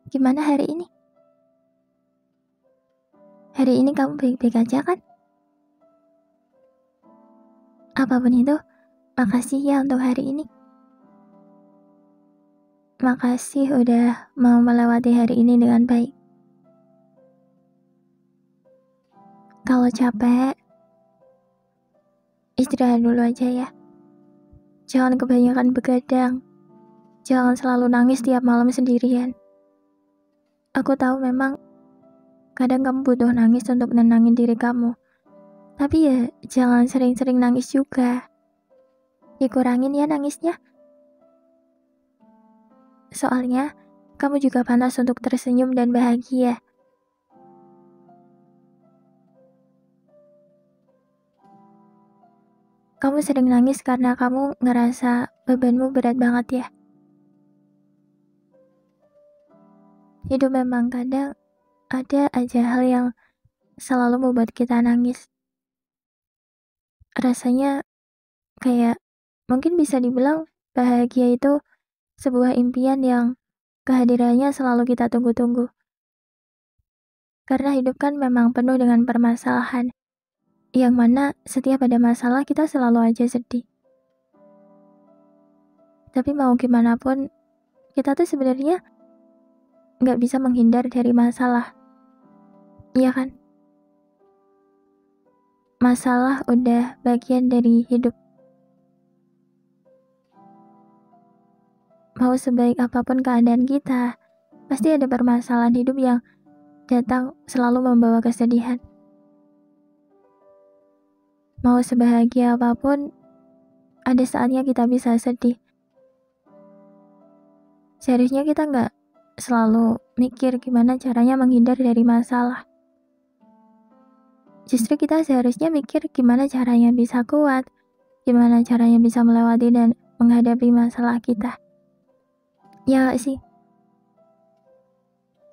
Gimana hari ini? Hari ini kamu baik-baik aja kan? Apapun itu, makasih ya untuk hari ini. Makasih udah mau melewati hari ini dengan baik. Kalau capek, istirahat dulu aja ya. Jangan kebanyakan begadang. Jangan selalu nangis tiap malam sendirian. Aku tahu memang kadang kamu butuh nangis untuk nenangin diri kamu. Tapi ya jangan sering-sering nangis juga. Dikurangin ya nangisnya. Soalnya kamu juga pantas untuk tersenyum dan bahagia. Kamu sering nangis karena kamu ngerasa bebanmu berat banget ya. Hidup memang kadang ada aja hal yang selalu membuat kita nangis. Rasanya kayak mungkin bisa dibilang bahagia itu sebuah impian yang kehadirannya selalu kita tunggu-tunggu. Karena hidup kan memang penuh dengan permasalahan, yang mana setiap ada masalah kita selalu aja sedih. Tapi mau gimana pun, kita tuh sebenarnya nggak bisa menghindar dari masalah. Iya kan? Masalah udah bagian dari hidup. Mau sebaik apapun keadaan kita, pasti ada permasalahan hidup yang datang selalu membawa kesedihan. Mau sebahagia apapun, ada saatnya kita bisa sedih. Seharusnya kita nggak selalu mikir gimana caranya menghindar dari masalah. Justru kita seharusnya mikir gimana caranya bisa kuat, gimana caranya bisa melewati dan menghadapi masalah kita. Ya gak sih?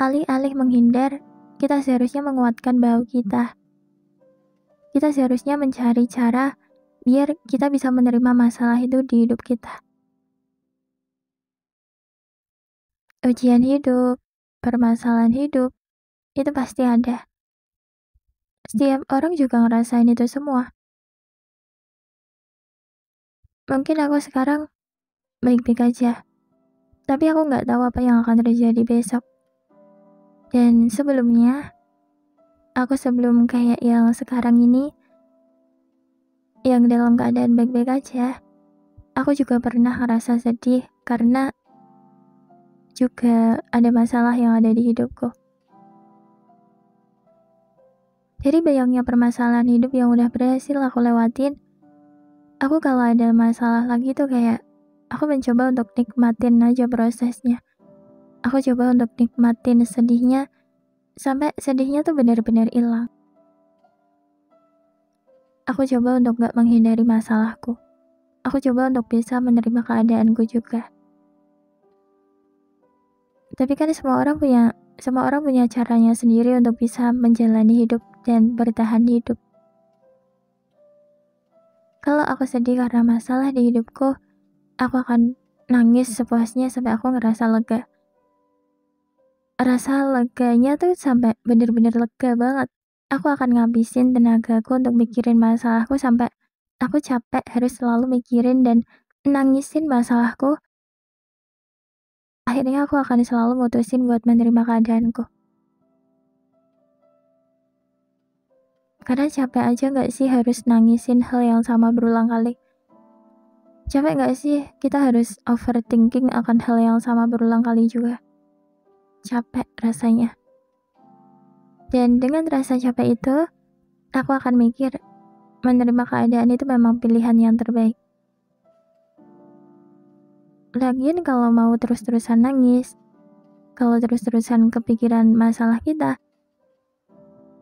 Alih-alih menghindar, kita seharusnya menguatkan bahu kita. Kita seharusnya mencari cara biar kita bisa menerima masalah itu di hidup kita. Ujian hidup, permasalahan hidup, itu pasti ada. Setiap orang juga ngerasain itu semua. Mungkin aku sekarang baik-baik aja, tapi aku nggak tahu apa yang akan terjadi besok. Dan sebelumnya, aku sebelum kayak yang sekarang ini, yang dalam keadaan baik-baik aja, aku juga pernah ngerasa sedih karena juga ada masalah yang ada di hidupku. Jadi banyaknya permasalahan hidup yang udah berhasil aku lewatin, aku kalau ada masalah lagi tuh kayak aku mencoba untuk nikmatin aja prosesnya. Aku coba untuk nikmatin sedihnya sampai sedihnya tuh benar-benar hilang. Aku coba untuk gak menghindari masalahku. Aku coba untuk bisa menerima keadaanku juga. Tapi kan semua orang punya caranya sendiri untuk bisa menjalani hidup dan bertahan hidup. Kalau aku sedih karena masalah di hidupku, aku akan nangis sepuasnya sampai aku ngerasa lega. Rasa leganya tuh sampai bener-bener lega banget. Aku akan ngabisin tenagaku untuk mikirin masalahku sampai aku capek harus selalu mikirin dan nangisin masalahku. Akhirnya aku akan selalu mutusin buat menerima keadaanku. Karena capek aja gak sih harus nangisin hal yang sama berulang kali? Capek gak sih kita harus overthinking akan hal yang sama berulang kali juga? Capek rasanya. Dan dengan rasa capek itu, aku akan mikir menerima keadaan itu memang pilihan yang terbaik. Lagian kalau mau terus-terusan nangis, kalau terus-terusan kepikiran masalah kita,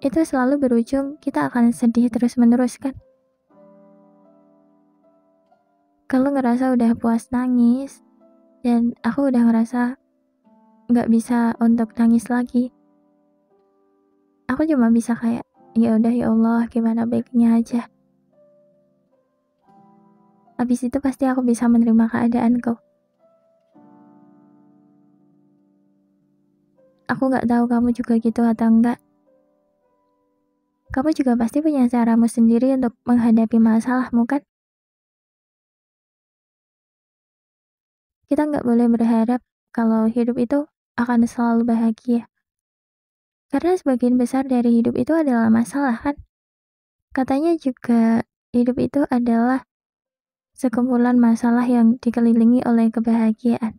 itu selalu berujung kita akan sedih terus-menerus kan? Kalau ngerasa udah puas nangis, dan aku udah ngerasa gak bisa untuk nangis lagi, aku cuma bisa kayak, ya udah ya Allah, gimana baiknya aja. Habis itu pasti aku bisa menerima keadaanku. Aku nggak tahu kamu juga gitu atau enggak. Kamu juga pasti punya caramu sendiri untuk menghadapi masalahmu kan? Kita nggak boleh berharap kalau hidup itu akan selalu bahagia. Karena sebagian besar dari hidup itu adalah masalah kan? Katanya juga hidup itu adalah sekumpulan masalah yang dikelilingi oleh kebahagiaan.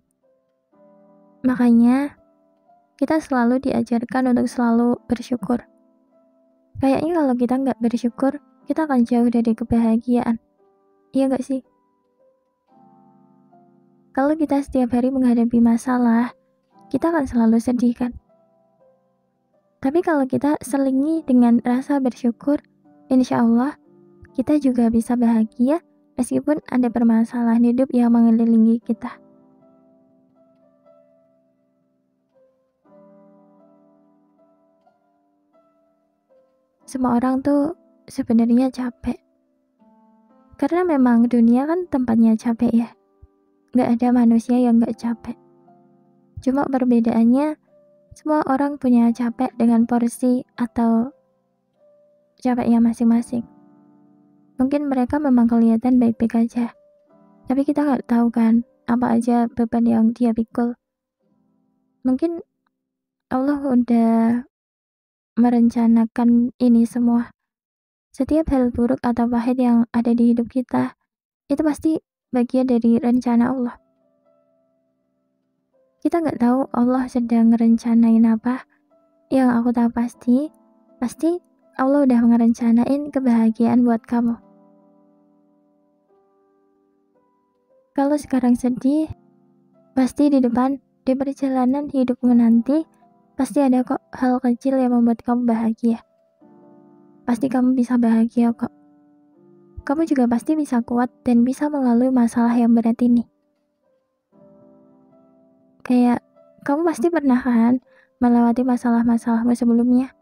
Makanya, kita selalu diajarkan untuk selalu bersyukur. Kayaknya kalau kita nggak bersyukur, kita akan jauh dari kebahagiaan. Iya nggak sih? Kalau kita setiap hari menghadapi masalah, kita akan selalu sedih kan? Tapi kalau kita selingi dengan rasa bersyukur, insya Allah kita juga bisa bahagia meskipun ada permasalahan hidup yang mengelilingi kita. Semua orang tuh sebenarnya capek. Karena memang dunia kan tempatnya capek ya. Gak ada manusia yang gak capek. Cuma perbedaannya, semua orang punya capek dengan porsi atau capeknya masing-masing. Mungkin mereka memang kelihatan baik-baik aja. Tapi kita gak tahu kan, apa aja beban yang dia pikul. Mungkin Allah udah merencanakan ini semua. Setiap hal buruk atau pahit yang ada di hidup kita, itu pasti bagian dari rencana Allah. Kita nggak tahu Allah sedang ngerencanain apa. Yang aku tahu pasti Allah udah ngerencanain kebahagiaan buat kamu. Kalau sekarang sedih, pasti di depan, di perjalanan hidupmu nanti, pasti ada kok hal kecil yang membuat kamu bahagia. Pasti kamu bisa bahagia kok. Kamu juga pasti bisa kuat dan bisa melalui masalah yang berat ini. Kayak, kamu pasti pernah kan melewati masalah-masalahmu sebelumnya.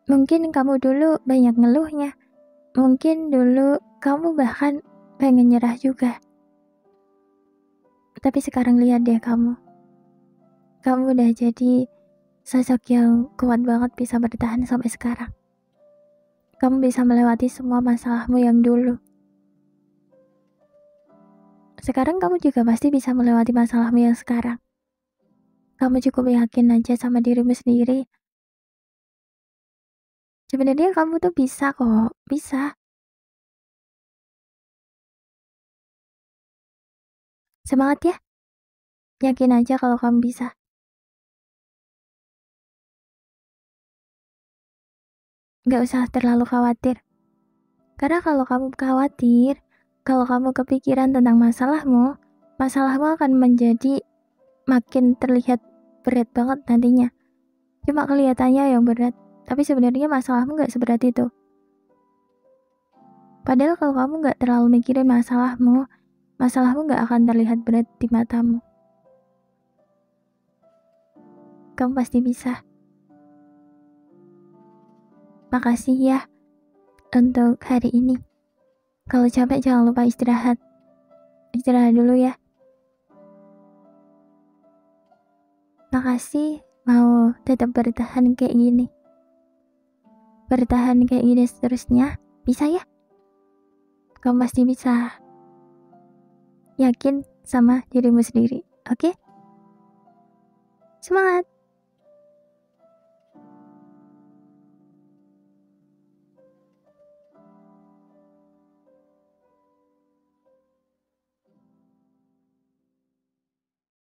Mungkin kamu dulu banyak ngeluhnya. Mungkin dulu kamu bahkan pengen nyerah juga. Tapi sekarang lihat deh kamu. Kamu udah jadi sosok yang kuat banget bisa bertahan sampai sekarang. Kamu bisa melewati semua masalahmu yang dulu. Sekarang kamu juga pasti bisa melewati masalahmu yang sekarang. Kamu cukup yakin aja sama dirimu sendiri. Sebenarnya kamu tuh bisa kok, bisa. Semangat ya. Yakin aja kalau kamu bisa. Gak usah terlalu khawatir. Karena kalau kamu khawatir, kalau kamu kepikiran tentang masalahmu akan menjadi makin terlihat berat banget nantinya. Cuma kelihatannya yang berat, tapi sebenarnya masalahmu gak seberat itu. Padahal kalau kamu gak terlalu mikirin masalahmu gak akan terlihat berat di matamu. Kamu pasti bisa. Makasih ya untuk hari ini. Kalau capek jangan lupa istirahat. Istirahat dulu ya. Makasih mau tetap bertahan kayak gini. Bertahan kayak gini seterusnya. Bisa ya? Kamu pasti bisa. Yakin sama dirimu sendiri. Oke? Semangat!